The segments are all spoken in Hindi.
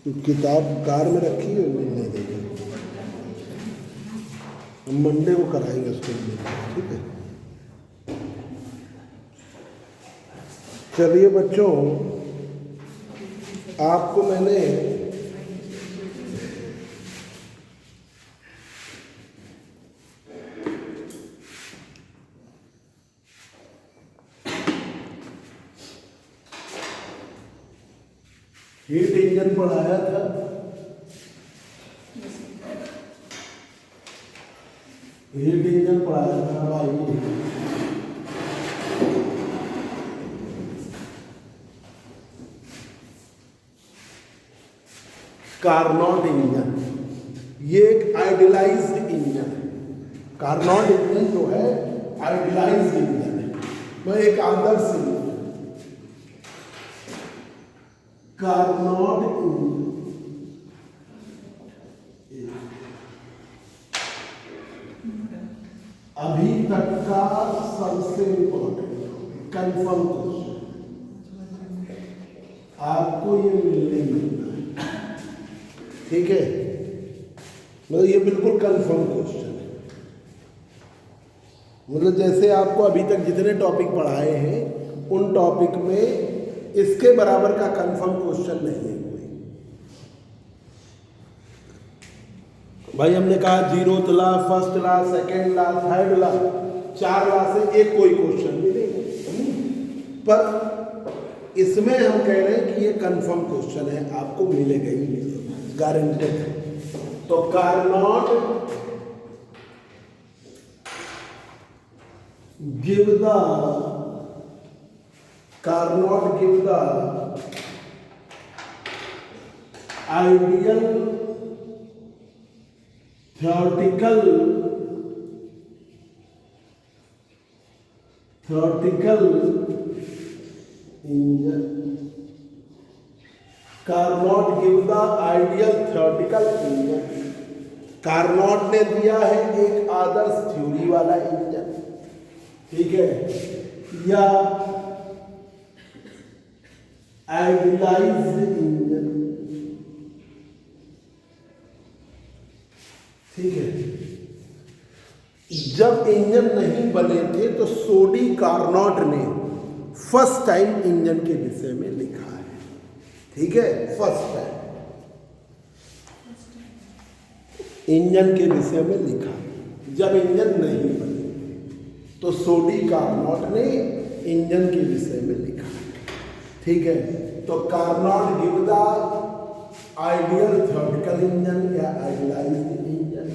किताब कार में रखी है, मिलने देगा। हम मंडे को कराएंगे उसको मिलने, ठीक है। चलिए बच्चों, आपको मैंने हीट इंजन पढ़ाया था। हीट इंजन पढ़ाया था भाई। कार्नोट इंजन, ये एक आइडियलाइज्ड इंजन है। कार्नोट इंजन जो है आइडियलाइज्ड इंजन है, वह एक आदर्श इंजन। कार्नोट इंजन अभी तक का सबसे इम्पोर्टेंट कंफर्म क्वेश्चन आपको ये मिलने मिलता है, ठीक है। मतलब ये बिल्कुल कंफर्म क्वेश्चन है। मतलब जैसे आपको अभी तक जितने टॉपिक पढ़ाए हैं उन टॉपिक में इसके बराबर का कंफर्म क्वेश्चन नहीं है कोई। भाई हमने कहा 0th ला, फर्स्ट ला, सेकेंड ला, थर्ड ला, 4 ला से एक कोई क्वेश्चन भी नहीं, पर इसमें हम कह रहे हैं कि ये कंफर्म क्वेश्चन है, आपको मिलेगा ही मिलेगा, गारंटेड है। तो Carnot give the ideal theoretical engine. Carnot give the ideal theoretical engine. Carnot ने दिया है एक आदर्श थ्योरी वाला इंजन, ठीक है, या आइडियलाइज्ड इंजन, ठीक है। जब इंजन नहीं बने थे तो सोडी कार्नोट ने फर्स्ट टाइम इंजन के विषय में लिखा है, ठीक है। फर्स्ट टाइम इंजन के विषय में लिखा, जब इंजन नहीं बने तो सोडी कार्नोट ने इंजन के विषय में लिखा, ठीक है। तो Carnot give the ideal theoretical engine या आइडियलाइज्ड इंजन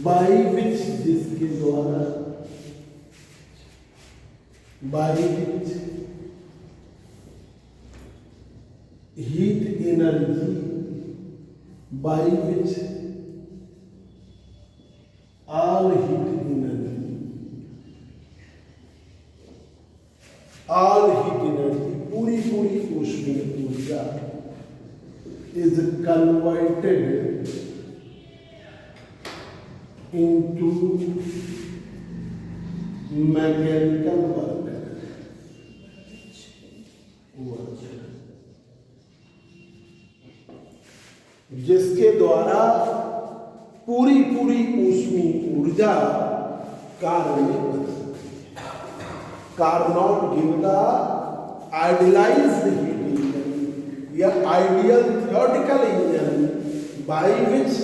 बाई विच, जिसके द्वारा, by which heat energy, by which all heat energy, all heat energy, पूरी ऊष्मीय ऊर्जा is converted into mechanical work, जिसके द्वारा पूरी ऊष्मीय ऊर्जा कार्य में बन सकती है। Carnot give the idealised heat या ideal theoretical engine by which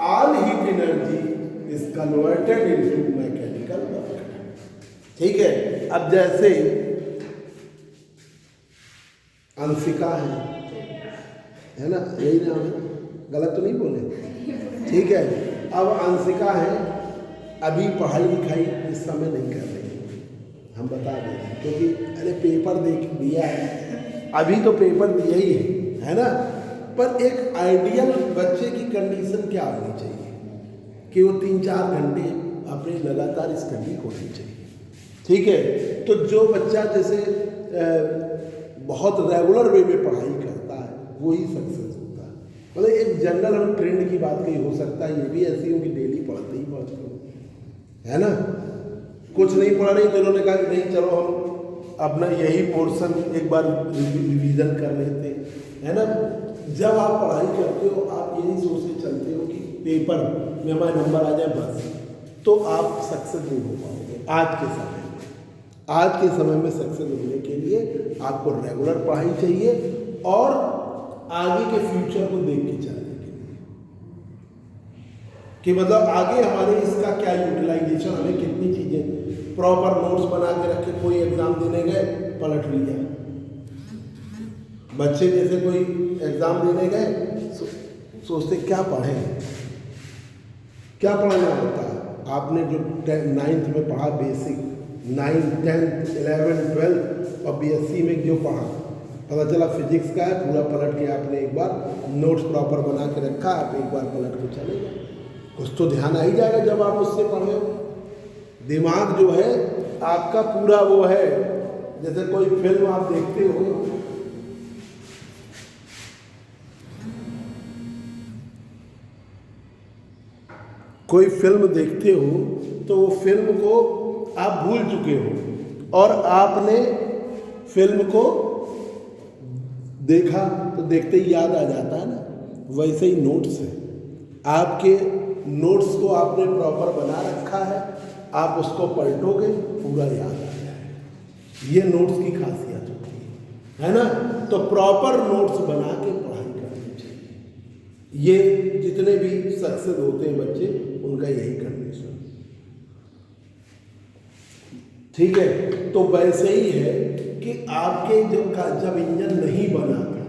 all heat energy is converted into mechanical work, ठीक है। अब जैसे अंशिका है ना, यही नाम है, गलत तो नहीं बोले, ठीक है। अब अंशिका है, अभी पढ़ाई लिखाई इस समय नहीं कर रही, हम बता दें, क्योंकि अरे पेपर देख दिया है, अभी तो पेपर दिया ही है ना। पर एक आइडियल बच्चे की कंडीशन क्या होनी चाहिए कि वो 3-4 घंटे अपने लगातार स्टडी होनी चाहिए, ठीक है। तो जो बच्चा जैसे बहुत रेगुलर वे में पढ़ाई करता है वही सक्सेस होता है। मतलब एक जनरल हम ट्रेंड की बात कही, हो सकता है ये भी ऐसी हो कि डेली पढ़ते ही पढ़ते हो, है ना। कुछ नहीं पढ़ रही तो उन्होंने कहा कि नहीं चलो हम अपना यही पोर्शन एक बार रिवीजन कर लेते, है ना। जब आप पढ़ाई करते हो आप यही सोच के चलते हो कि पेपर में हमारे नंबर आ जाए बस, तो आप सक्सेस नहीं हो पाओगे आज के समय में। आज के समय में सक्सेस होने के लिए आपको रेगुलर पढ़ाई चाहिए और आगे के फ्यूचर को देख के चलने के लिए कि मतलब आगे हमारे इसका क्या यूटिलाइजेशन, हमें कितनी चीज़ें प्रॉपर नोट्स बना के रखे। कोई एग्ज़ाम देने गए पलट लिया, बच्चे जैसे कोई एग्ज़ाम देने गए सोचते क्या पढ़ें, क्या पढ़ना होता है। आपने जो 9th में पढ़ा basic, 9th 10th 11th 12th और BSc में जो पढ़ा, पता चला फिजिक्स का है, पूरा पलट के आपने एक बार नोट्स प्रॉपर बना के रखा, आप एक बार पलट के चले गए, कुछ तो ध्यान आ ही जाएगा जब आप उससे पढ़े हो। दिमाग जो है आपका पूरा वो है, जैसे कोई फिल्म आप देखते हो, कोई फिल्म देखते हो तो वो फिल्म को आप भूल चुके हो और आपने फिल्म को देखा तो देखते ही याद आ जाता है ना, वैसे ही नोट्स है। आपके नोट्स को आपने प्रॉपर बना रखा है, आप उसको पलटोगे पूरा याद आ जाएगा। ये नोट्स की खासियत होती है ना। तो प्रॉपर नोट्स बना के पढ़ाई करनी चाहिए। ये जितने भी सक्सेस होते हैं बच्चे, उनका यही कंडीशन, ठीक है। तो वैसे ही है कि आपके जब इंजन नहीं बना था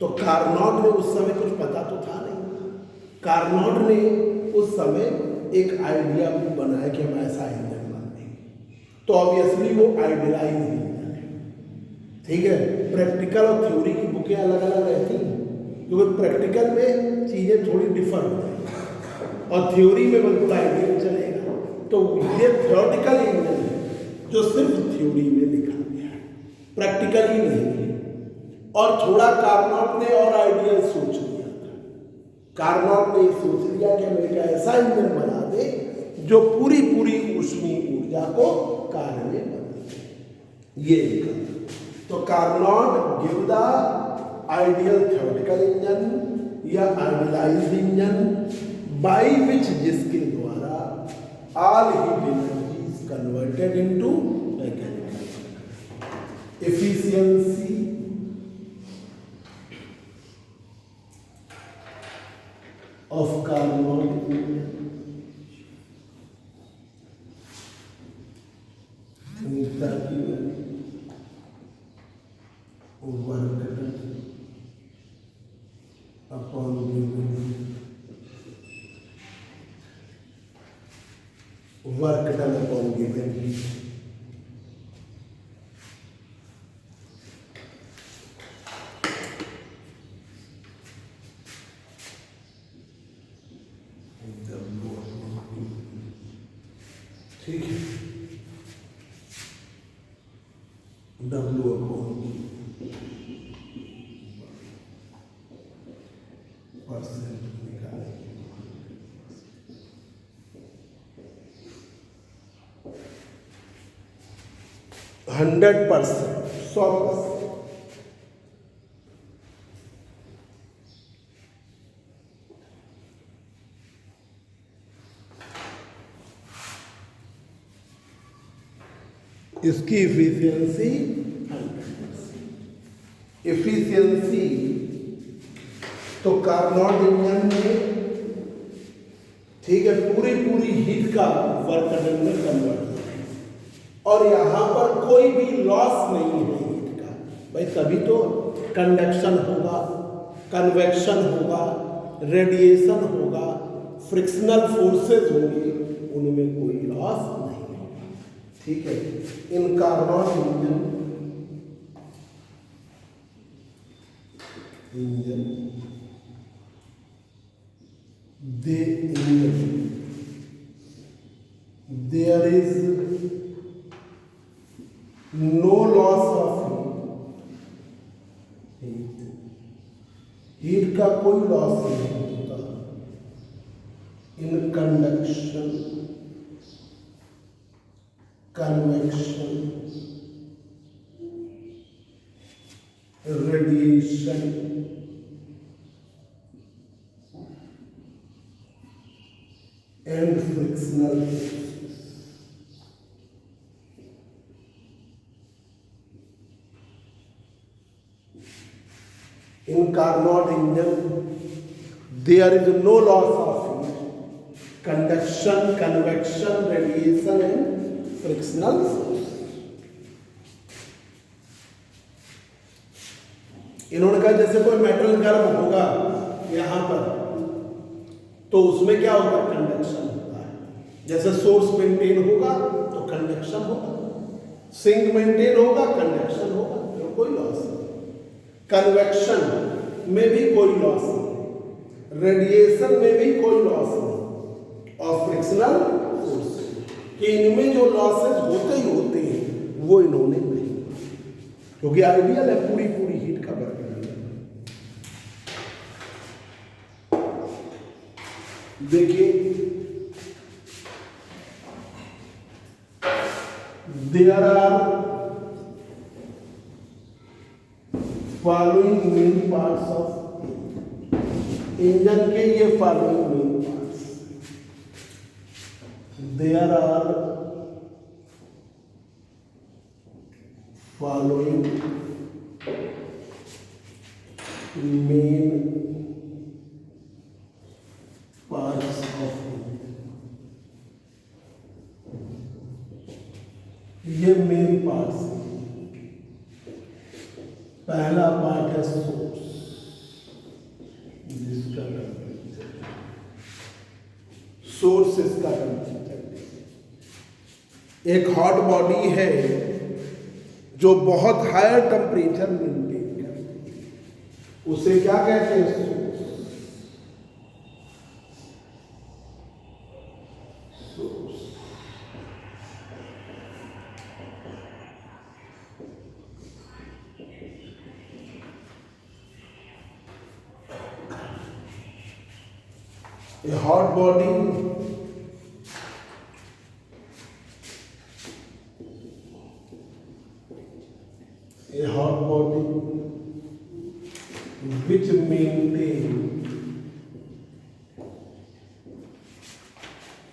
तो कार्नोट ने उस समय कुछ पता तो था नहीं। कार्नोट ने उस समय एक आइडिया बनाया कि हम ऐसा इंजन बनाएंगे, तो ऑब्वियसली वो आइडियलाइज इंजन है, ठीक है। प्रैक्टिकल और थ्योरी की बुकें अलग अलग रहती हैं, क्योंकि प्रैक्टिकल में चीज़ें थोड़ी डिफर हो जाएंगी और थ्योरी में बिल्कुल आइडियल चलेगा। तो ये थ्योरेटिकल इंजन है जो सिर्फ थ्योरी में लिखा गया है, प्रैक्टिकली नहीं। और थोड़ा कार्नोट ने और आइडियल सोच लिया था। कार्नोट ने सोच लिया कि हम एक ऐसा इंजन बना दे जो पूरी पूरी ऊष्मीय ऊर्जा को कार्य में बदले, ये लिखा। तो Carnot give the ideal theoretical engine या आइडियलाइज्ड इंजन बाय विच, जिसके द्वारा all heat energy is converted into mechanical efficiency of Carnot work upon work done upon given 100%, 100%। इसकी इफिशियंसी 100%। इफिशियंसी तो कार्नोट इंजन में, ठीक है, पूरी पूरी हीट का वर्क में कन्वर्ट, और यहाँ पर कोई भी लॉस नहीं है हीट का। भाई तभी तो कंडक्शन होगा, कन्वेक्शन होगा, रेडिएशन होगा, फ्रिक्शनल फोर्सेस होंगे, उनमें कोई लॉस नहीं होगा, ठीक है। In Carnot engine there is no loss of heat, heat का कोई लॉस नहीं होता in conduction, convection radiation and frictional forces. In Carnot engine, there is no loss of heat, conduction, convection, radiation and frictional force. इन्होंने कहा जैसे कोई मेटल गर्म होगा यहाँ पर तो उसमें क्या होगा, कंडक्शन होता है। जैसे सोर्स मेंटेन होगा तो कंडक्शन होगा, सिंक मेंटेन होगा कंडक्शन होगा, तो कोई लॉस नहीं। कन्वेक्शन में भी कोई लॉस नहीं, रेडिएशन में भी कोई लॉस नहीं, और फ्रिक्शनल फोर्स कि इनमें जो लॉसेस होते ही होते हैं वो इन्होंने नहीं, क्योंकि आइडियल है पूरी पूरी हीट का बर्करार। देखिए there are following main parts of engine के, ये following main parts, there are following main parts of ये मेन पार्ट्स। पहला पार्ट है सोर्स, जिसका टेम्परेचर, सोर्स इसका टेम्परेचर। एक हॉट बॉडी है जो बहुत हायर टेम्परेचर मेंटेन करती है, उसे क्या कहते हैं, a hot body which maintain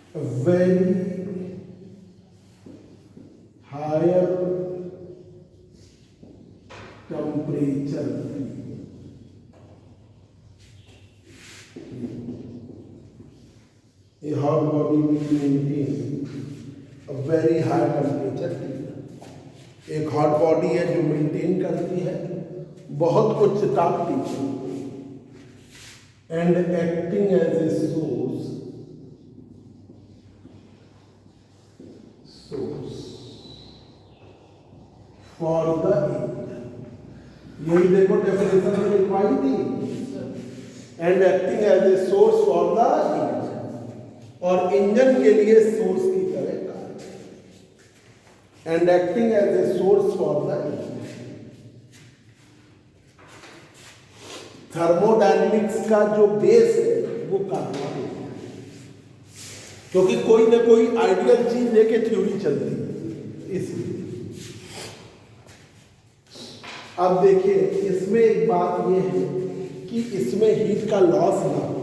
a very higher temperature, a hot body will maintain a very high temperature। एक हॉट बॉडी है जो मेंटेन करती है बहुत उच्च तापमान, and acting as a source for the heat. यही देखो डेफिनेशन में लिखवाई थी, and acting as a source for the heat, और इंजन के लिए सोर्स की तरह कार्य, and acting as a source for the heat. Thermodynamics का जो बेस है वो कार्बन है, क्योंकि कोई ना कोई आइडियल चीज लेके थ्योरी चलती है, इसलिए। अब देखिए इसमें एक बात ये है कि इसमें हीट का लॉस ना हो,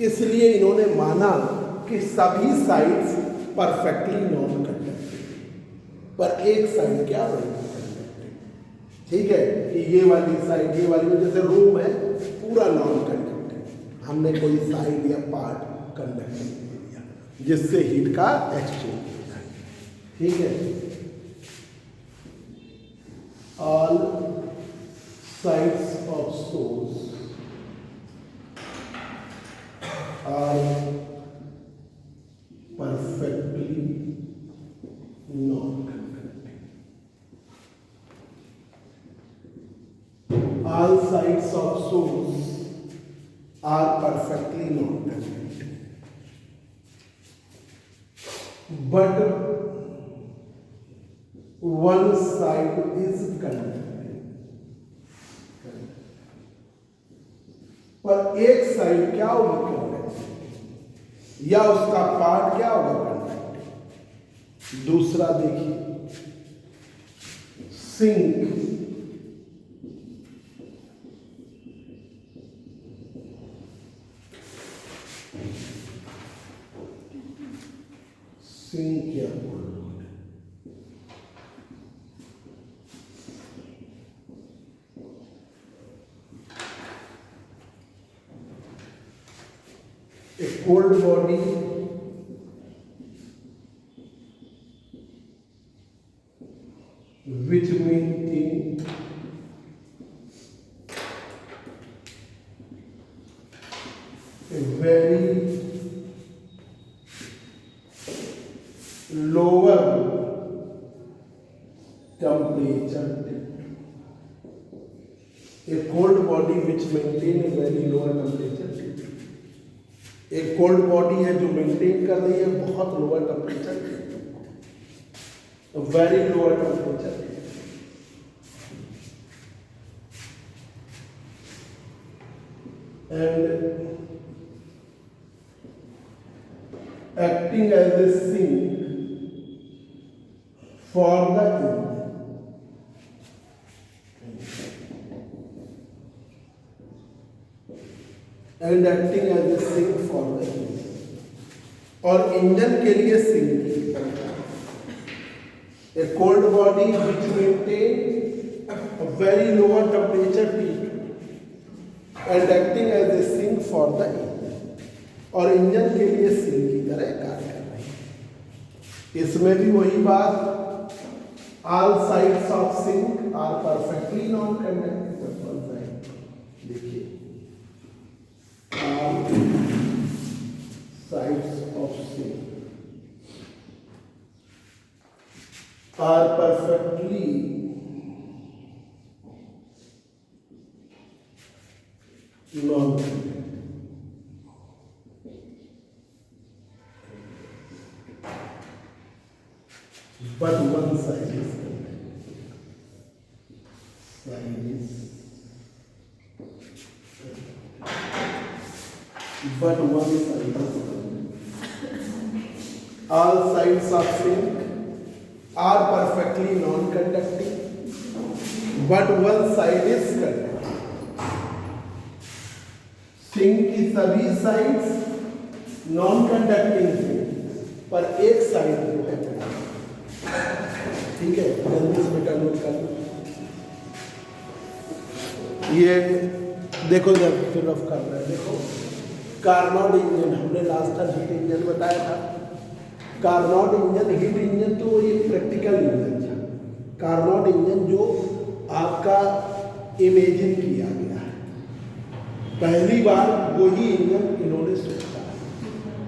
इसलिए इन्होंने माना कि सभी साइड्स परफेक्टली नॉन कंडक्टिव, पर एक साइड क्या होगी, ठीक है, कि ये वाली साइड, ये वाली में जैसे रूम है पूरा नॉन कंडक्टिव, हमने कोई साइड या पार्ट कंडक्टिव दे दिया जिससे हीट का एक्सचेंज होता है, ठीक है। All sides of source are perfectly non-conducting. All sides of source are perfectly non-conducting, but one side is conducting, पर एक साइड क्या होगी, या उसका पार्ट क्या होगा, कंडक्टिव। दूसरा देखिए, सिंक सिंक या cold. A cold body which maintain a very lower temperature. A cold body which maintain a very lower temperature. एक कोल्ड बॉडी है जो मेंटेन कर रही है बहुत lower temperature, very lower temperature, and acting as a sink for the and acting as a sink for the engine, और इंजन के लिए सिंक की तरह। A cold body which maintain a very lower temperature T2 and acting as a sink for the engine, और इंजन के लिए सिंक की तरह कार्य कर रही है। इसमें भी वही बात, all sides of sink are perfectly non conductive. देखिए sides of sink are perfectly non-conductive, but one side is conductive. But one side is conductive. All sides of sink are perfectly non-conducting, but one side is conducting. Sink की सभी साइड्स नॉन-कंडक्टिंग थे, पर एक साइड जो है ठीक है, जल्दी से बेटा नोट कर लो। ये देखो जब फिर ऑफ कर रहे हैं, देखो कार्नोट इंजन, हमने लास्ट टाइम हीट इंजन बताया था। कार्नोट इंजन हीट इंजन तो ये प्रैक्टिकल इंजन था। कार्नोट इंजन जो आपका इमेजिन किया गया है, पहली बार वही इंजन इन्होंने सोचा,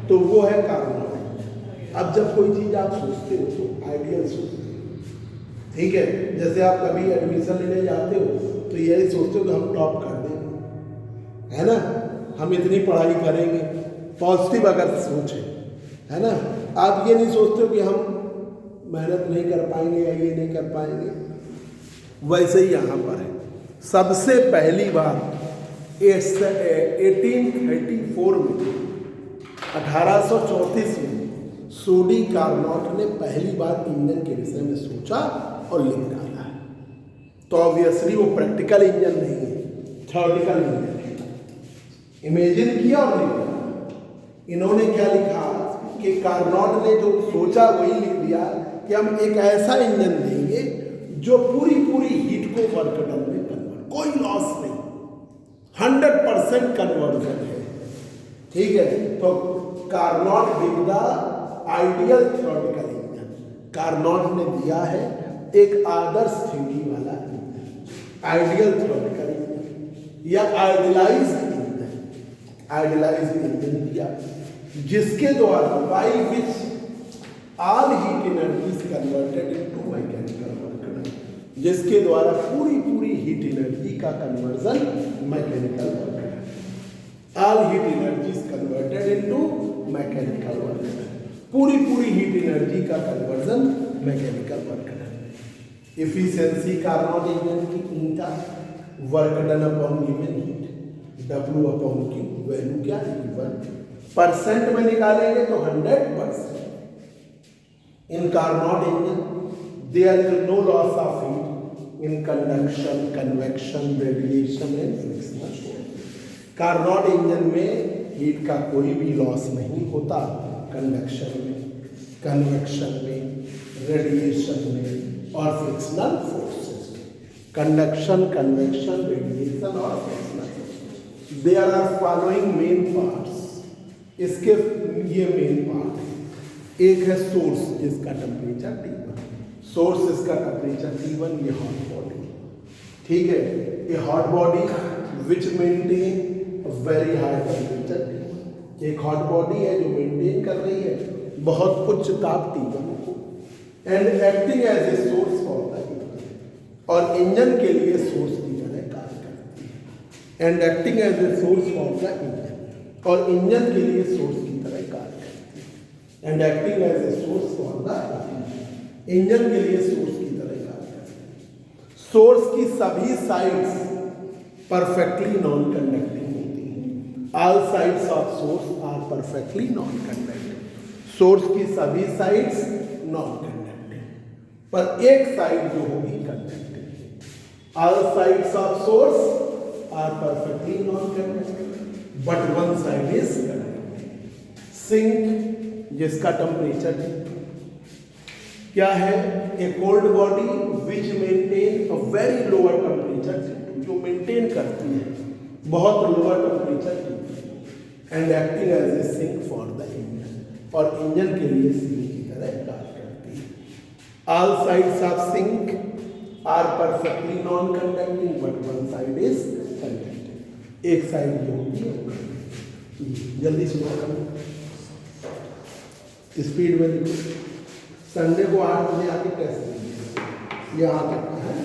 तो वो है कार्नोट इंजन। अब जब कोई चीज़ आप सोचते हो तो आइडियल सोचते हो, ठीक है। जैसे आप कभी एडमिशन लेने जाते हो तो यही सोचते हो कि हम टॉप कर देंगे, है ना, हम इतनी पढ़ाई करेंगे, पॉजिटिव अगर सोचें, है ना। आप ये नहीं सोचते हो कि हम मेहनत नहीं कर पाएंगे या ये नहीं कर पाएंगे। वैसे ही यहाँ पर है, सबसे पहली बार 1834 में 1834 में सोडी कार्नोट ने पहली बार इंजन के विषय में सोचा और लिख डाला है। तो ऑब्वियसली वो प्रैक्टिकल इंजन नहीं है, थ्योरेटिकल इंजन है। इमेजिन किया और लिख डाला। इन्होंने क्या लिखा कि कार्नोट ने जो सोचा वही लिख दिया कि हम एक ऐसा इंजन देंगे जो पूरी हीट को वर्क डन में कन्वर्ट, कोई लॉस नहीं, 100% कन्वर्जन है, ठीक है। तो Carnot with the ideal theoretical engine, Carnot ने दिया है एक आदर्श थ्योरी वाला इंजन, आइडियल थ्योरेटिकल इंजन या आइडियलाइज्ड इंजन दिया, जिसके द्वारा by which all heat energy converted into mechanical work done, जिसके द्वारा पूरी हीट एनर्जी का conversion mechanical work done, all heat energy converted into mechanical work done, पूरी हीट एनर्जी का conversion mechanical work done. Efficiency Carnot engine की eta work done upon given heat W upon Q, value क्या है, 1% में निकालेंगे तो 100%। In Carnot engine there is no loss of heat in conduction, convection, radiation and friction. Carnot engine में हीट का कोई भी लॉस नहीं होता, कंडक्शन में, कन्वेक्शन में, रेडिएशन में और फ्रिक्शनल फोर्सेस में। कंडक्शन, कन्वेक्शन, रेडिएशन और frictional forces. There are following main parts. इसके ये मेन पार्ट है। एक है सोर्स जिसका टेम्परेचर T1, सोर्स इसका टेम्परेचर T1, ये हॉट बॉडी, ठीक है। ये hot body which maintain very high temperature T1। एक हॉट बॉडी है जो मेंटेन कर रही है बहुत उच्च ताप T1 को, and acting as a source for the engine, और इंजन के लिए सोर्स की तरह कार्य करती है। And acting as a source for the engine, और इंजन के लिए सोर्स की तरह कार्य करती है। And acting as a source for the engine के लिए सोर्स की तरह कार्य करती है। सोर्स की सभी साइड्स परफेक्टली नॉन कंडक्टिंग होती हैं। All sides of source are perfectly non conducting. Source की सभी साइड्स नॉन कंडक्टिंग, पर एक साइड जो होगी conducting. All sides of source are perfectly non conducting but one side is conducting. Sink जिसका टेम्परेचर क्या है, a cold body which maintain a very lower temperature, जो मेंटेन करती है बहुत lower temperature, and acting as a sink for the engine, और इंजन के लिए सिंक की तरह कार्य करती है। All sides of sink are perfectly non conducting but one side is conducting. एक साइड जो होगी, जल्दी सुना, स्पीड में लिखो। संडे को 8 बजे आके टेस्ट दीजिए, यहाँ तक है।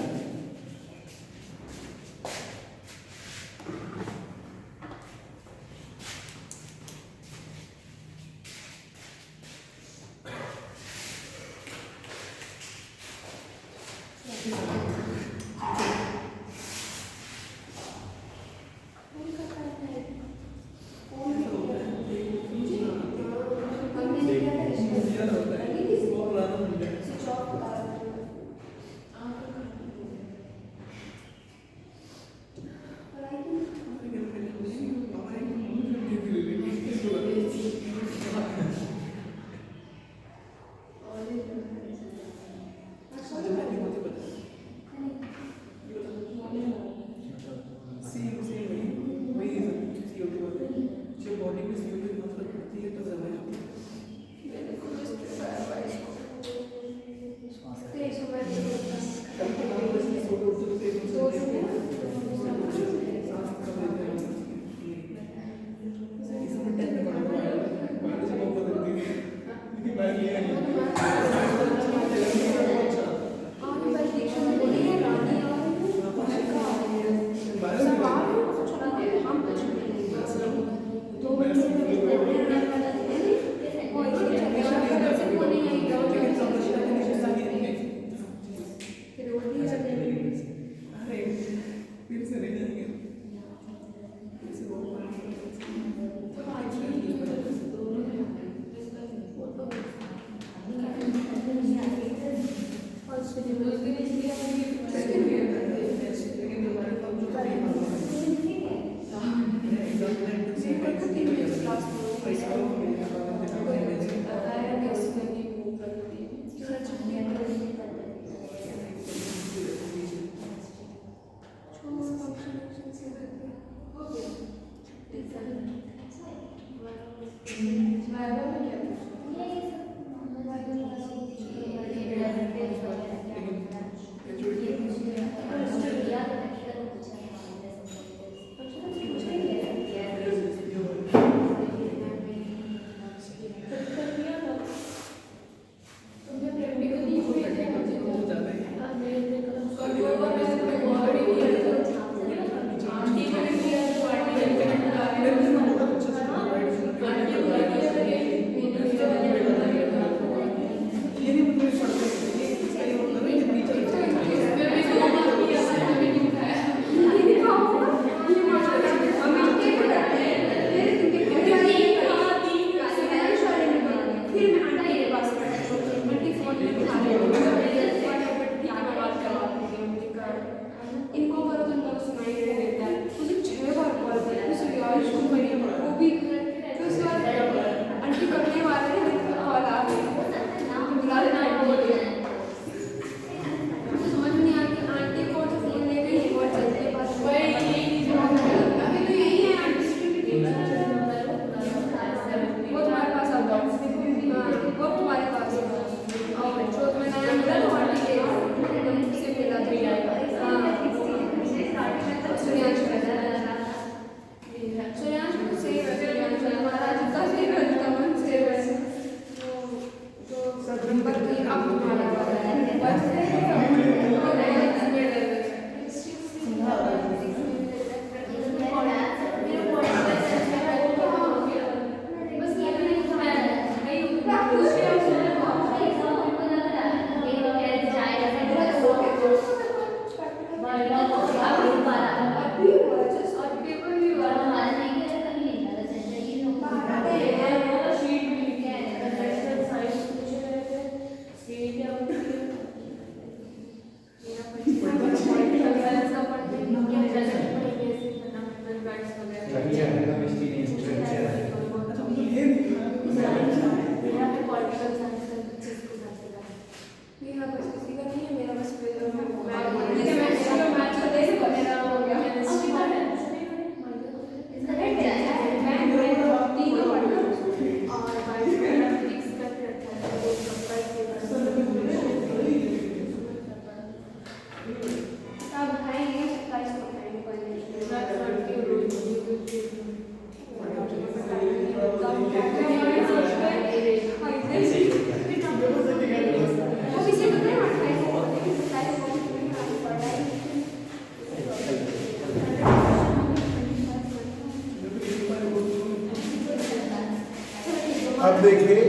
अब देखिए,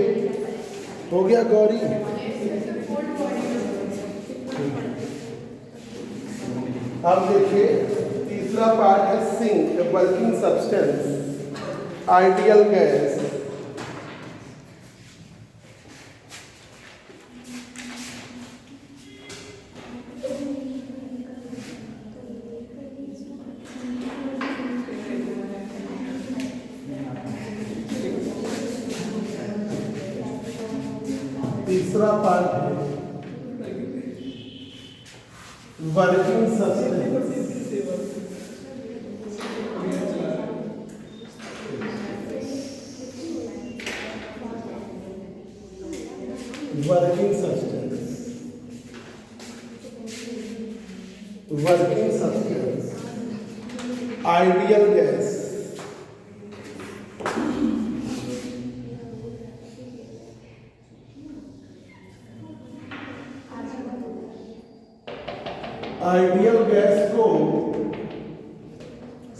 हो गया गौरी? अब देखिए, तीसरा पार्ट है sink, working substance, ideal gas. तीसरा पार्ट है working substance. Working substance, working substance, ideal gas. Ideal gas को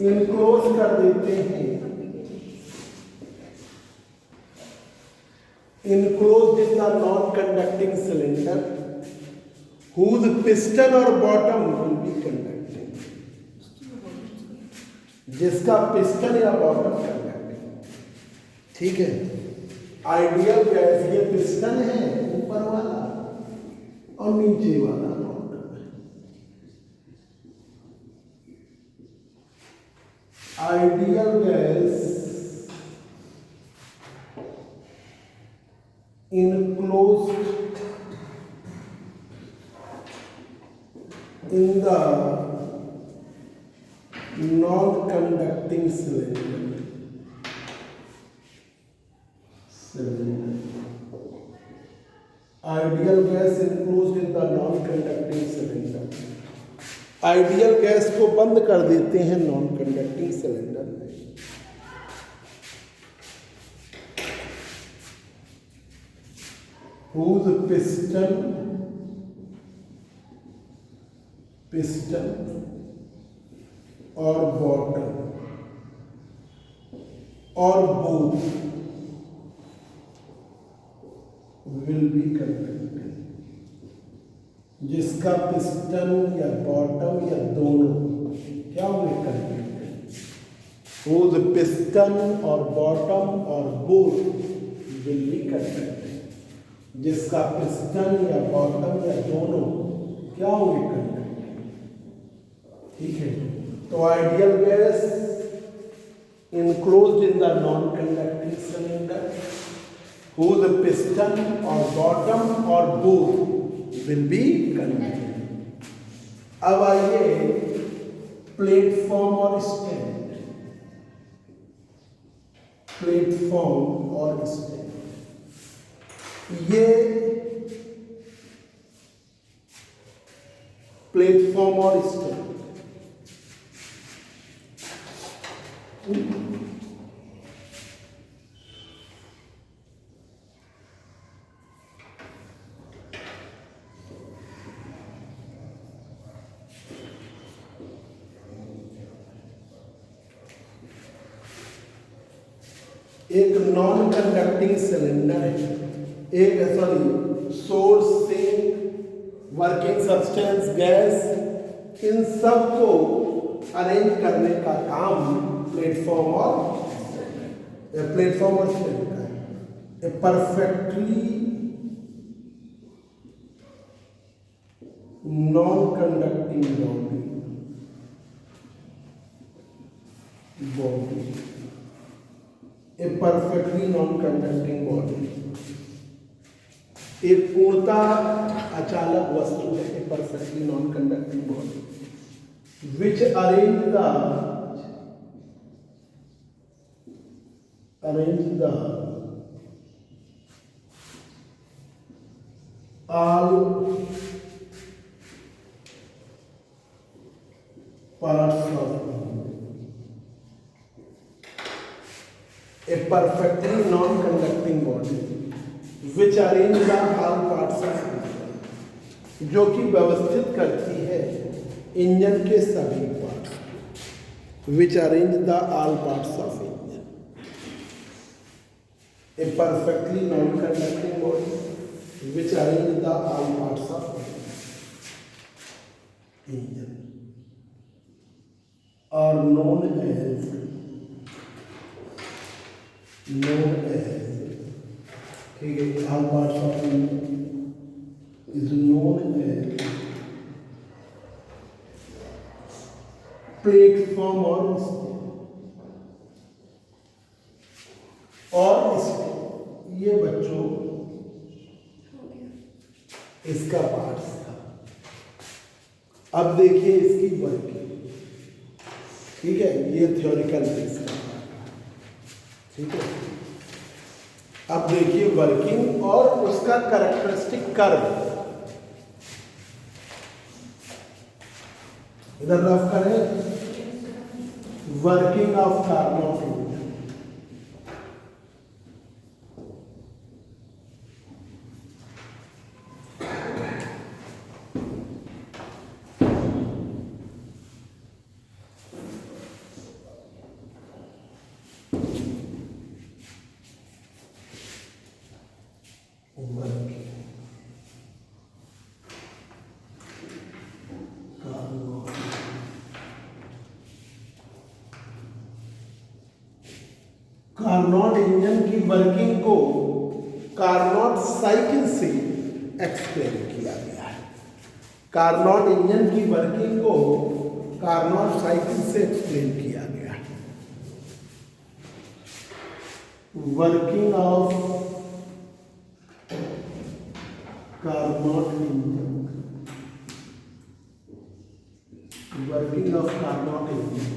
इनक्लोज कर देते हैं, enclose in the non conducting cylinder whose piston or bottom will be conducting, जिसका पिस्टन या बॉटम कंडक्टिंग। ठीक है, आइडियल गैस ये पिस्टन है ऊपर वाला और नीचे वाला बॉटम है। Ideal gas enclosed in the non-conducting cylinder. Ideal gas enclosed in the non-conducting cylinder. Ideal gas को बंद कर देते हैं नॉन कंडक्टिंग सिलेंडर में। whose piston or bottom or both will be conducting, जिसका पिस्टन या बॉटम या दोनों क्या हुए conducting. whose piston or bottom or both will be conducting, जिसका पिस्टन या बॉटम या दोनों क्या हुए कंडक्टिंग। ठीक है, तो ideal gas enclosed in the non conducting cylinder whose piston or bottom or both will be conducting। अब आइए प्लेटफॉर्म और स्टैंड, प्लेटफॉर्म और स्टैंड। ये प्लेटफॉर्म और स्टैंड एक नॉन कंडक्टिंग सिलेंडर है, एक source, sink, working substance, gas, इन सब को अरेंज करने का काम प्लेटफॉर्म और स्टैंड का है। A perfectly non conducting body, a perfectly non conducting body एक पूर्णतः अचालक वस्तु है, a perfectly non conducting body which arrange the all parts of a perfectly non-conducting body which arrange the all parts of engine, जो कि व्यवस्थित करती है इंजन के सभी parts, which arrange the all parts of engine, a perfectly non-conducting body which arrange the all parts of engine are known as ठीक है, all parts of engine is known as platform और स्टैंड। ये बच्चों इसका पार्ट्स था। अब देखिए इसकी वर्किंग, ठीक है, ये थ्योरिकल बेस का, ठीक है। अब देखिए वर्किंग और उसका कैरेक्टरिस्टिक कर्व, इधर रफ करें, working of Carnot engine. Carnot engine की वर्किंग को कार्नोट साइकिल से एक्सप्लेन किया गया है। कार्नोट इंजन की वर्किंग को कार्नोट साइकिल से एक्सप्लेन किया गया है। Working of Carnot engine, working of Carnot engine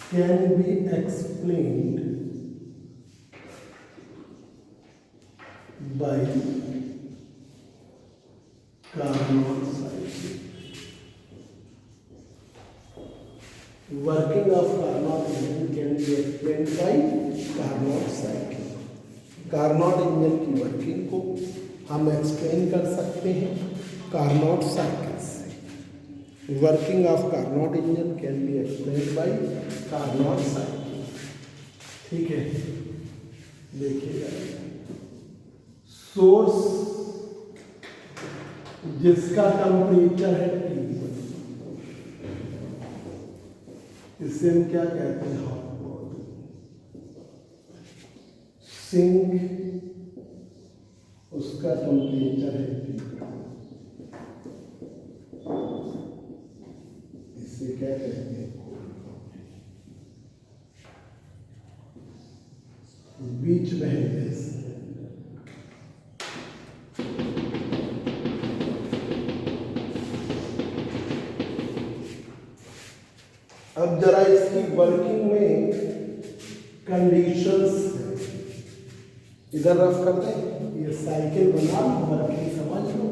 can be explained by Carnot cycle. Working of Carnot engine can be explained by Carnot cycle. Carnot engine की वर्किंग को हम एक्सप्लेन कर सकते हैं कार्नोट साइकिल से। Working of Carnot engine can be explain by Carnot cycle, ठीक है। देखिएगा, सोर्स जिसका टेम्परेचर है T1, इसे हम क्या कहते हैं, हॉट बॉडी। सिंक उसका टेम्परेचर है T2, इसे क्या कहते हैं, बीच में है गैस। अब जरा इसकी वर्किंग में कंडीशंस इधर रफ कर दें। ये साइकिल बना, वर्किंग समझ लो।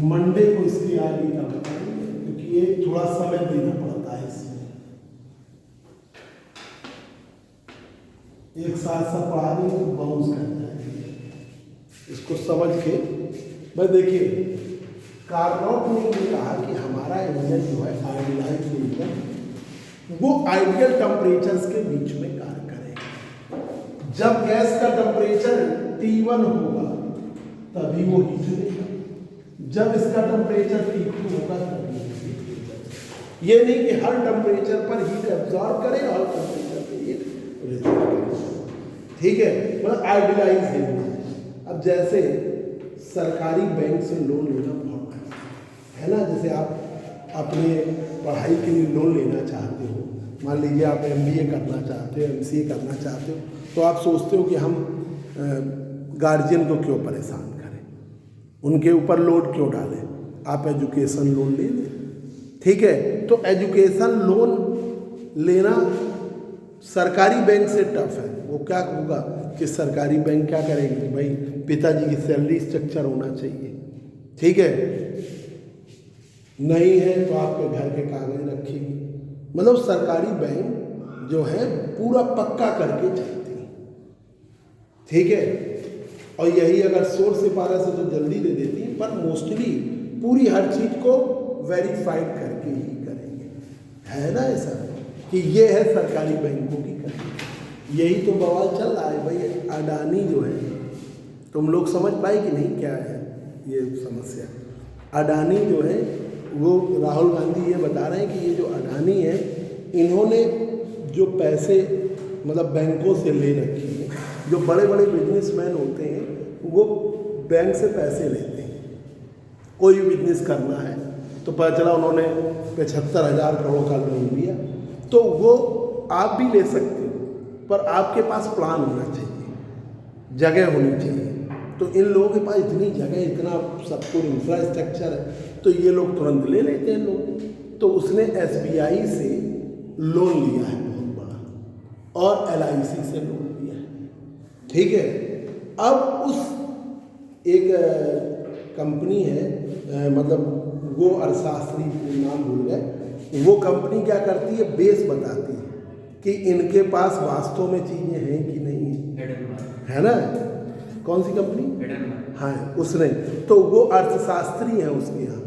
मंडे को इसकी आगे का बताएंगे क्योंकि ये थोड़ा समय देना पड़ता है इसमें। एक साथ सब पढ़ा देंगे तो बाउंस कर जाएंगे, इसको समझ के। भाई देखिए, कार्नोट ने ये कहा कि हमारा इंजन जो है आइडियलाइज्ड इंजन, वो आइडियल टेम्परेचर्स के बीच में कार्य करेगा। जब गैस का टेम्परेचर T1 होगा तभी वो हीट देगा, जब इसका टेम्परेचर T2 होगा तभी हीट देगा। ये नहीं कि हर टेम्परेचर पर हीट एब्जॉर्ब करे और हर टेम्परेचर पे हीट रिजेक्ट करे। ठीक है, मतलब आइडियलाइज है। अब जैसे सरकारी बैंक से लोन लेना बहुत है ना, जैसे आप अपने पढ़ाई के लिए लोन लेना चाहते हो, मान लीजिए आप MBA करना चाहते हो, MCA करना चाहते हो, तो आप सोचते हो कि हम गार्जियन को क्यों परेशान करें, उनके ऊपर लोड क्यों डालें, आप एजुकेशन लोन ले लें। ठीक है, तो एजुकेशन लोन लेना सरकारी बैंक से टफ है। वो क्या होगा कि सरकारी बैंक क्या करेगी कि भाई पिताजी की सैलरी स्ट्रक्चर होना चाहिए, ठीक है, नहीं है तो आपके घर के कागज रखेगी। मतलब सरकारी बैंक जो है पूरा पक्का करके चलती है। ठीक है, और यही अगर सोर्स सिपारा से तो जल्दी दे देती है, पर मोस्टली पूरी हर चीज़ को वेरीफाइड करके ही करेंगे, है ना ऐसा कि ये है सरकारी बैंकों की करनी। यही तो बवाल चल रहा है भाई। अडानी जो है, तुम लोग समझ पाए कि नहीं क्या है ये समस्या। अडानी जो है वो राहुल गांधी ये बता रहे हैं कि ये जो अडानी है, इन्होंने जो पैसे मतलब बैंकों से ले रखी है, जो बड़े बड़े बिजनेसमैन होते हैं वो बैंक से पैसे लेते हैं। कोई भी बिजनेस करना है तो पता चला उन्होंने 75,000 करोड़ का लोन लिया, तो वो आप भी ले सकते हो, पर आपके पास प्लान होना चाहिए, जगह होनी चाहिए। तो इन लोगों के पास इतनी जगह, इतना सब कुछ इंफ्रास्ट्रक्चर है, तो ये लोग तुरंत ले लेते हैं लोन। तो उसने SBI से लोन लिया है बहुत बड़ा, और LIC से लोन लिया है। ठीक है, अब उस एक कंपनी है, मतलब वो अर्थशास्त्री नाम भूल गए, वो कंपनी क्या करती है, बेस बताती है कि इनके पास वास्तव में चीज़ें हैं कि नहीं है ना। कौन सी कंपनी? हाँ, उसने, तो वो अर्थशास्त्री हैं उसके यहाँ।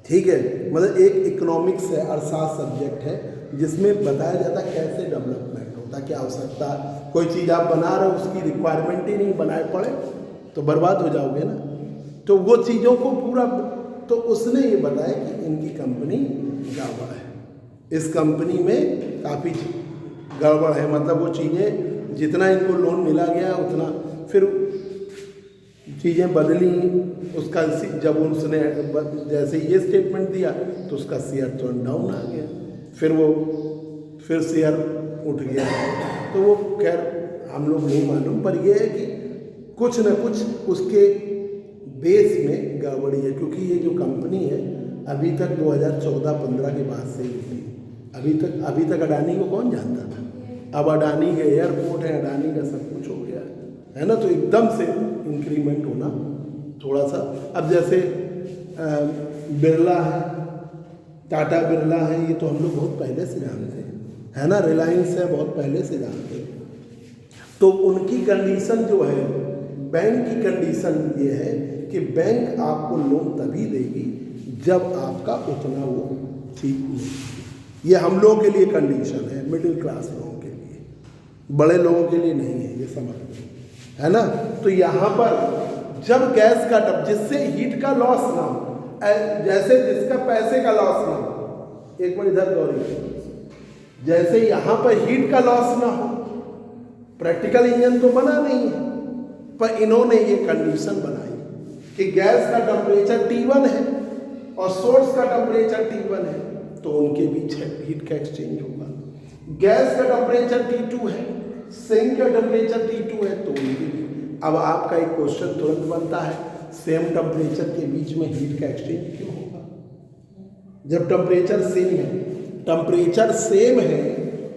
ठीक है, मतलब एक इकोनॉमिक्स है, अर्थशास्त्र सब्जेक्ट है, जिसमें बताया जाता है कैसे डेवलपमेंट होता, क्या आवश्यकता। कोई चीज़ आप बना रहे हो, उसकी रिक्वायरमेंट ही नहीं बनाए पड़े तो बर्बाद हो जाओगे ना। तो वो चीज़ों को पूरा, तो उसने ये बताया कि इनकी कंपनी गड़बड़ है, इस कंपनी में काफ़ी गड़बड़ है। मतलब वो चीज़ें जितना इनको लोन मिला गया उतना फिर चीज़ें बदली, उसका जब उसने जैसे ये स्टेटमेंट दिया तो उसका शेयर तुरंत डाउन आ गया, फिर शेयर उठ गया। तो वो खैर हम लोग नहीं मालूम, पर ये है कि कुछ न कुछ उसके बेस में गड़बड़ी है, क्योंकि ये जो कंपनी है अभी तक 2014-15 के बाद से ही थी। अभी तक अडानी को कौन जानता था। अब अडानी के एयरपोर्ट है, अडानी का सब कुछ हो गया है ना। तो एकदम से इंक्रीमेंट होना थोड़ा सा, अब जैसे बिरला है, टाटा बिरला है, ये तो हम लोग बहुत पहले से जानते हैं, है ना। रिलायंस है, बहुत पहले से जानते हैं। तो उनकी कंडीशन जो है, बैंक की कंडीशन ये है कि बैंक आपको लोन तभी देगी जब आपका उतना वो ठीक हो। ये हम लोगों के लिए कंडीशन है, मिडिल क्लास लोगों के लिए, बड़े लोगों के लिए नहीं है, ये समझ है ना। तो यहाँ पर जब गैस का डब, जिससे हीट का लॉस ना हो, जैसे जिसका पैसे का लॉस ना हो, एक बार इधर गौरी, जैसे यहाँ पर हीट का लॉस ना हो, प्रैक्टिकल इंजन तो बना नहीं है, पर इन्होंने ये कंडीशन बनाई कि गैस का टेम्परेचर T1 है और सोर्स का टेम्परेचर T1 है, तो उनके बीच हीट का एक्सचेंज होगा। गैस का टेम्परेचर T2 है, सिंक का टेम्परेचर T2 है, तो उनके बीच। अब आपका एक क्वेश्चन तुरंत बनता है, सेम टेम्परेचर के बीच में हीट का एक्सचेंज क्यों होगा? जब टेम्परेचर सेम है,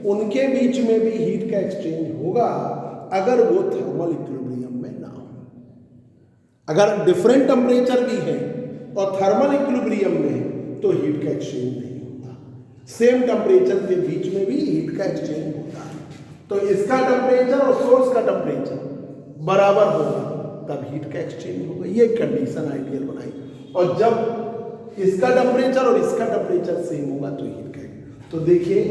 उनके बीच में भी हीट का एक्सचेंज होगा अगर वो थर्मल इक्विलिब्रियम में ना हो। अगर डिफरेंट टेम्परेचर भी है और थर्मल इक्विलिब्रियम में है तो हीट का एक्सचेंज नहीं होता। सेम टेम्परेचर के बीच में भी हीट का एक्सचेंज होता है। तो इसका टेम्परेचर और सोर्स का टेम्परेचर बराबर होगा तब हीट का एक्सचेंज होगा। ये कंडीशन आइडियल बनाई, और जब इसका टेम्परेचर और इसका टेम्परेचर सेम होगा तो हीट का। तो देखिए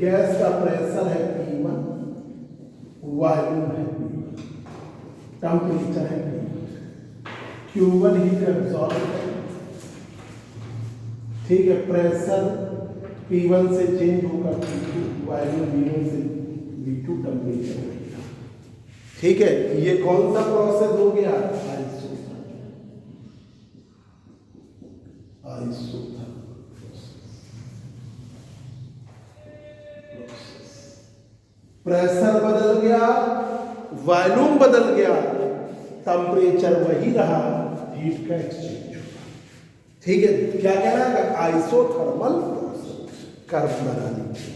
गैस का प्रेशर है P1, वॉल्यूम है टेम्परेचर है Q1 हीट एब्जॉर्ब है, ठीक है। प्रेशर P1 से चेंज होगा P2, वॉल्यूम V1 से V2 टेम्परेचर रहेगा, ठीक है। ये कौन सा प्रोसेस हो गया? प्रेशर बदल गया, वॉल्यूम बदल गया, टेम्परेचर वही रहा, हीट का एक्सचेंज हुआ, ठीक है। क्या कहना है? आइसोथर्मल कर्व बना लीजिए।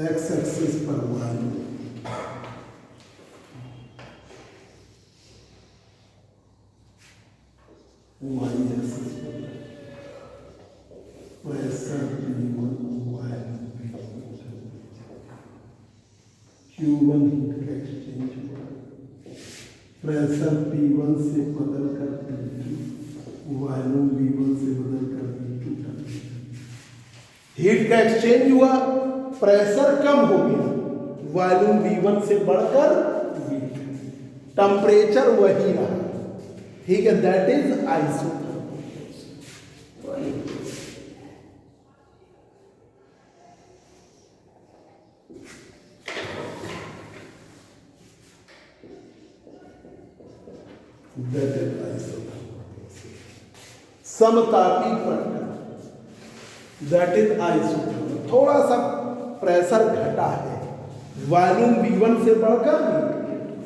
एक्स एक्सिस पर वॉल्यूम, वाई एक्सिस पर प्रेशर P1, Q1 हीट का एक्सचेंज हुआ, प्रेशर P1 से बदलकर P2, वॉल्यूम V1 से बदलकर V2, हीट का एक्सचेंज हुआ, प्रेशर कम हो गया, वॉल्यूम V1 से बढ़कर V2, टेम्परेचर वही रहा, ठीक है। That is isothermal. समतापी प्रक्रिया, दैट इज आइसोथर्मल। थोड़ा सा प्रेशर घटा है, वॉल्यूम V1 से बढ़कर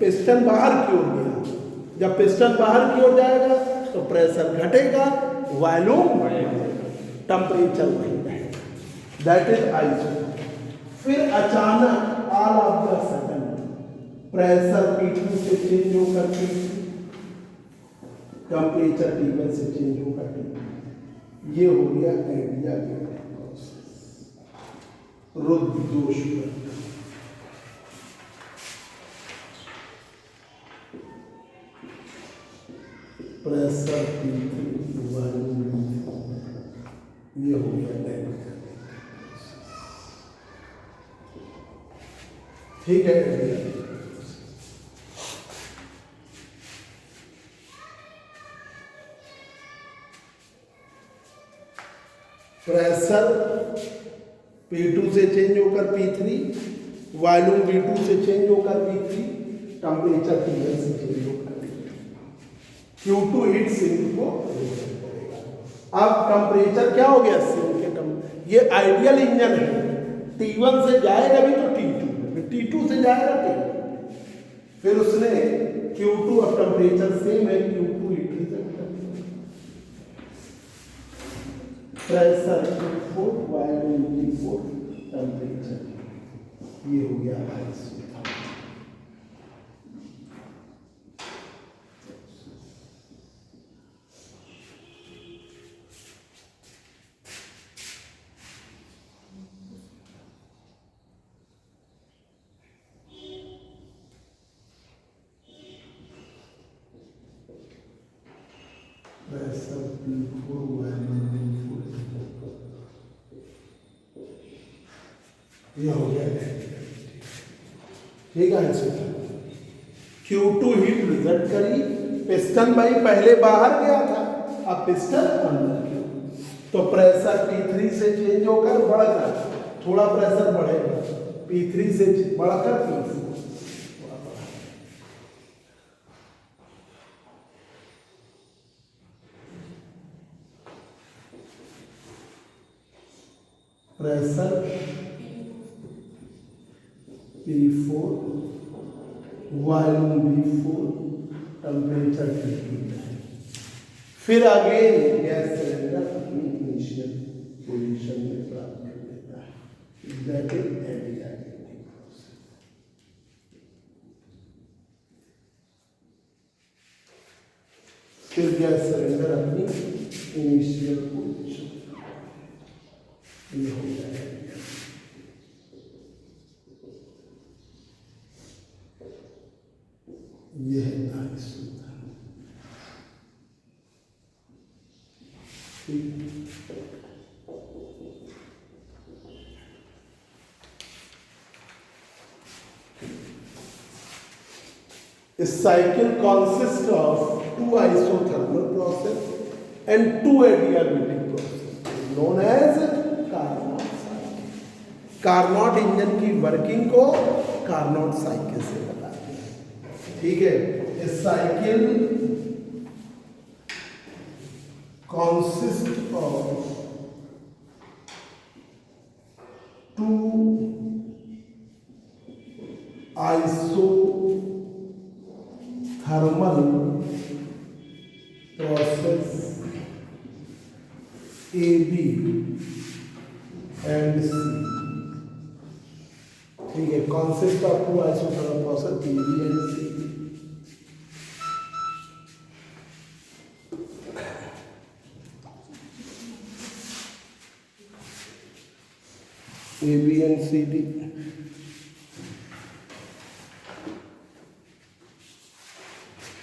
पिस्टन बाहर की ओर गया, जब पिस्टन बाहर की ओर जाएगा तो प्रेशर घटेगा, वॉल्यूम बढ़ेगा, टेम्परेचर वही रहेगा, दैट इज आइसोथर्मल। फिर अचानक all of the sudden pressure P2 से चेंज होकर टेम्परेचर T1 से चेंज होगा T2, ये हो गया एडियाबैटिक प्रोसेस, रुद्ध दोष। प्रेशर P3, वॉल्यूम, ये हो गया एडियाबैटिक प्रोसेस, ठीक है। प्रेशर P2 से चेंज होकर P3, वॉल्यूम V2 से चेंज होकर V3, टेम्परेचर T1 से चेंज होकर Q2 हीट सिंक को करेगा। अब टेम्परेचर क्या हो गया? सिंक के ये आइडियल इंजन है, T1 से जाएगा भी तो T2, T2 से जाएगा T1, फिर उसने Q2, अब टेम्परेचर सेम है, Q2 heat pressure T4, volume T4, temperature, ये हो गया आइसोथर्मल। प्रेशर P4, वॉल्यूम ये हो गया, ठीक है। Q2 हीट रिजल्ट करी, पिस्टन भाई पहले बाहर गया था, अब पिस्टन अंदर गया, तो प्रेशर P3 से चेंज होकर बढ़कर, थोड़ा प्रेशर बढ़ेगा, P3 से बढ़कर P4, pressure P4, volume V4, temperature T2, फिर अगेन गैस सिलेंडर अपनी इनिशियल पोजीशन में प्राप्त कर लेता है, दैट इज एडियाबैटिक प्रोसेस। फिर गैस सिलेंडर अपनी इनिशियल पोजीशन, ये हो गया, ये है आइसोथर्मल, ठीक। cycle consists of two isothermal process and two adiabatic process known as Carnot cycle. Carnot engine की वर्किंग को कार्नोट साइकिल से बताते हैं। ठीक है, इस cycle consists of two isothermal process A, B and C। ठीक है, consist of two isothermal process A, B and C। A, B and C, D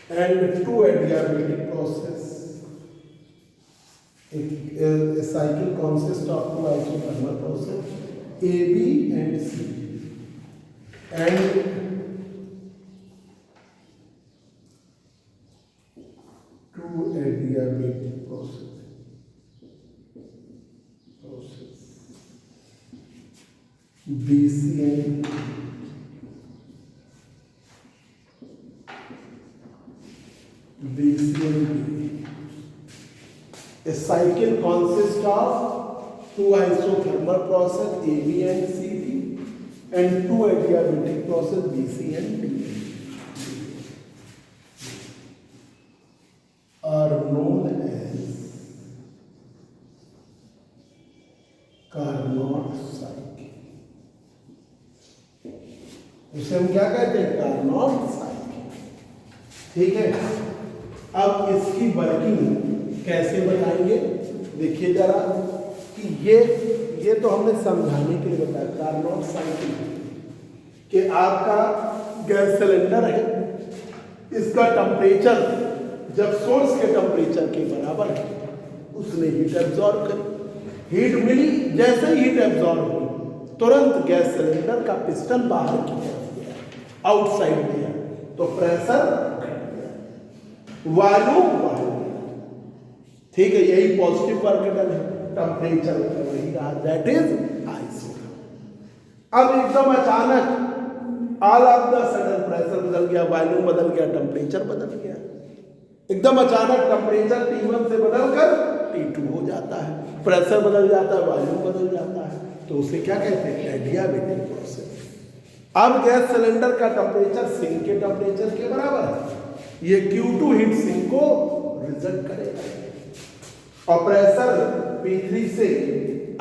and two adiabatic process। A cycle consists of two isothermal process A, B and C and two adiabatic process B, C and D। B, C and D। A cycle consists of two isothermal process A, B and C, D and two adiabatic process B, C and D are known as Carnot cycle। उसे हम क्या कहते हैं? Carnot cycle. ठीक है, अब इसकी वर्किंग कैसे बताएंगे? देखिए जरा कि ये तो हमने समझाने के लिए बताया कार्नोट साइकिल कि आपका गैस सिलेंडर है, इसका टेम्परेचर जब सोर्स के टेम्परेचर के बराबर है उसने हीट एब्जॉर्ब करी, हीट मिली, जैसे ही हीट एब्जॉर्ब हुई तुरंत गैस सिलेंडर का पिस्टन बाहर की तरफ गया, आउटसाइड गया, तो प्रेशर घट गया, वॉल्यूम बढ़ गया। ठीक है, यही पॉजिटिव वर्क डन है, टेम्परेचर वही रहा, दैट इज आइसो। अब एकदम अचानक all of the sudden pressure बदल गया, वॉल्यूम बदल गया, टेम्परेचर बदल गया। एकदम अचानक टेम्परेचर T1 से बदलकर T2 हो जाता है, प्रेशर बदल जाता है, वॉल्यूम बदल जाता है, तो उसे क्या कहते हैं? Adiabatic process. अब गैस सिलेंडर का टेम्परेचर सिंक के टेम्परेचर के बराबर है, ये Q2 हीट सिंक को रिजेक्ट करेगा और प्रेशर P3 से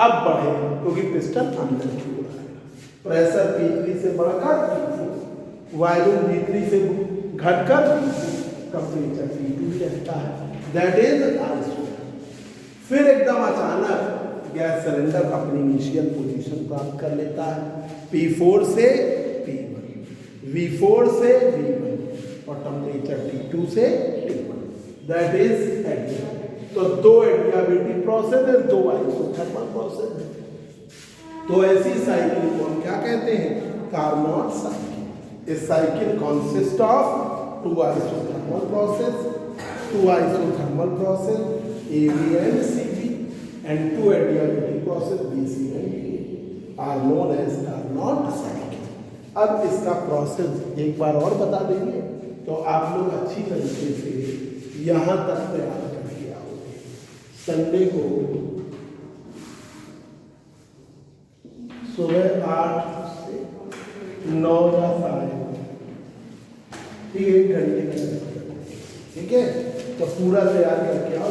अब बढ़ेगा क्योंकि पिस्टन अंदर की ओर आएगा, प्रेशर P3 से बढ़कर P4, वॉल्यूम P3 से घटकर टेम्परेचर T2 ही रहता है, दैट इज आइसो। फिर एकदम अचानक गैस सिलेंडर अपनी इनिशियल पोजीशन प्राप्त कर लेता है, P4 से P1, V4 से V1 और टेम्परेचर T2 से T1, दैट इज एडियाबेटिक। तो दो एडियाबेटिक प्रोसेस है, दो आइसोथर्मल प्रोसेस है, तो ऐसी साइकिल को हम क्या कहते हैं? Carnot cycle. इस cycle consist of two isothermal process A, B and C, B and two adiabatic process B, C and D are known as Carnot cycle। अब इसका प्रोसेस एक बार और बता देंगे तो आप लोग अच्छी तरीके से यहाँ तक तैयार करके आओगे। संडे को सुबह 8 से 9 या 9:30, 1 घंटे का, ठीक है, तो पूरा तैयार करके आओ।